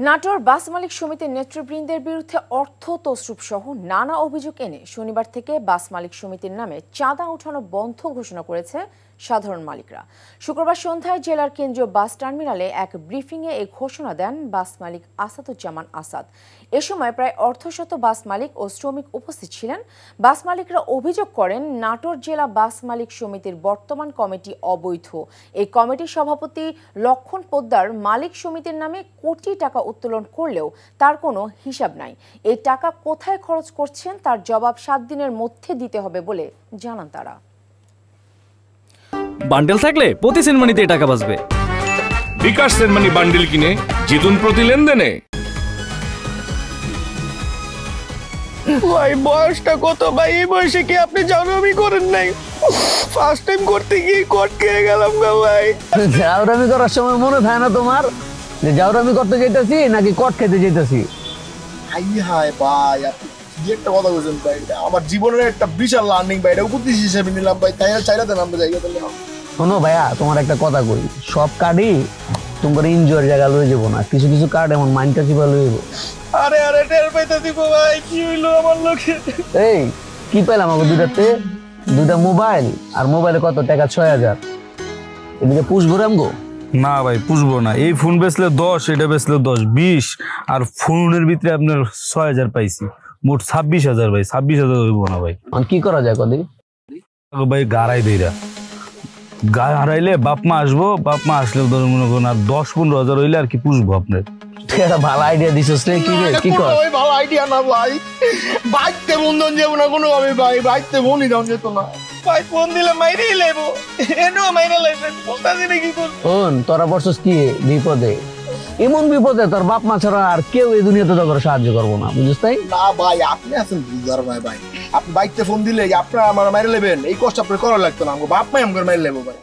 নাটোর বাস মালিক সমিতির নেতৃবৃন্দের বিরুদ্ধে অর্থ তছরুপ সহ নানা অভিযোগ এনে শনিবার থেকে বাস মালিক সমিতির নামে চাঁদা ওঠানো বন্ধ ঘোষণা করেছে সাধারণ মালিকরা। শুক্রবার সন্ধ্যায় জেলার কেন্দ্রীয় বাস টার্মিনালে এক ব্রিফিংয়ে এই ঘোষণা দেন বাস মালিক আসাদুজ্জামান আসাদ। এ সময় প্রায় অর্ধশত বাস মালিক ও শ্রমিক উপস্থিত ছিলেন। বাস মালিকরা অভিযোগ করেন, নাটোর জেলা বাস মালিক সমিতির বর্তমান কমিটি অবৈধ। এই কমিটির সভাপতি লক্ষণ পোদ্দার মালিক সমিতির নামে কোটি টাকা উত্তোলন করলেও তার কোনো হিসাব নাই। এই টাকা কোথায় খরচ করছেন তার জবাব 7 দিনের মধ্যে দিতে হবে বলে জানান তারা। বান্ডেল থাকলে প্রতি সেনমানিতে টাকা বাঁচবে। বিকাশ সেনমানি বান্ডেল কিনে জিতুন প্রতি লেনদেনে। ভাই বয়সটা কত ভাই? এই বয়সে কি আপনি জাউরামি করেন নাই? ফার্স্ট টাইম করতে গিয়ে কট খেয়ে গেলাম গা ভাই। জাউরামি করার সময় মনে থাকে না তোমার যে জাউরামি করতে যেতেছি নাকি কট খেতে যেতেছি? হাই ভাই, আপনি কি একটা কথা বলছেন ভাই? আমার জীবনের একটা বিশাল লার্নিং ভাই, এটা উপদেশ হিসেবে নিলাম ভাই। তাই চাইরা দেন আমরা জায়গা দিলে। শোনো ভাইয়া, তোমার একটা কথা কই, সব কার্ডই তোমার এনজয়ের জায়গা লয়ে যাবো না, কিছু কিছু কার্ড এমন মাইন্ডটা চিপা লয়ে যাবো। আরে টের পাইতে দিব ভাই, কি হইলো আমার লোকে? এই কি পাইলাম আমাকে দুইটা মোবাইল, আর মোবাইলে কত টাকা? 6000। এদিকে পুষবো রামগো? না ভাই পুষবো না। এই ফোন বেচলে 10, এটা বেচলে 10, 20, আর ফোনের ভিতরে আপনার 6000 পাইছি, মোট 26000 ভাই। 26000 হইব না ভাই। কি করা যায় কদি? ভাই গাড়াই দেইরা গায়ে হারাইলে বাপ মা আসবো, বাপ মা আসলে ধরুন মনে করুন আর 10-15 হাজার হইলে আর কি পুষবো আপনার। একটা ভালো আইডিয়া দিছিস রে। কি রে, কি কর? ওই ভালো আইডিয়া না ভাই, বাইতে বন্ধন যাব না কোনো ভাবে ভাই, বাইতে বনি দাও যেত না ভাই। ফোন দিলে মাইরেই লাইবো, এনো মাইরা লাইছে, বলতা দিনে কি করব? ফোন তোরা বসছস কি বিপদে? এমন বিপদে তোর বাপ মা ছাড়া আর কেউ এই দুনিয়াতে তোকে সাহায্য করবো না, বুঝছিস? তাই না ভাই, আপনি আছেন বুঝার ভাই। ভাই আপনি বাইতে ফোন দিলে আপনারা আমার মাইরে লেবেন, এই কষ্ট আপনার করা লাগতো না। বাপ মাই আমার মাইরে লেবো ভাই।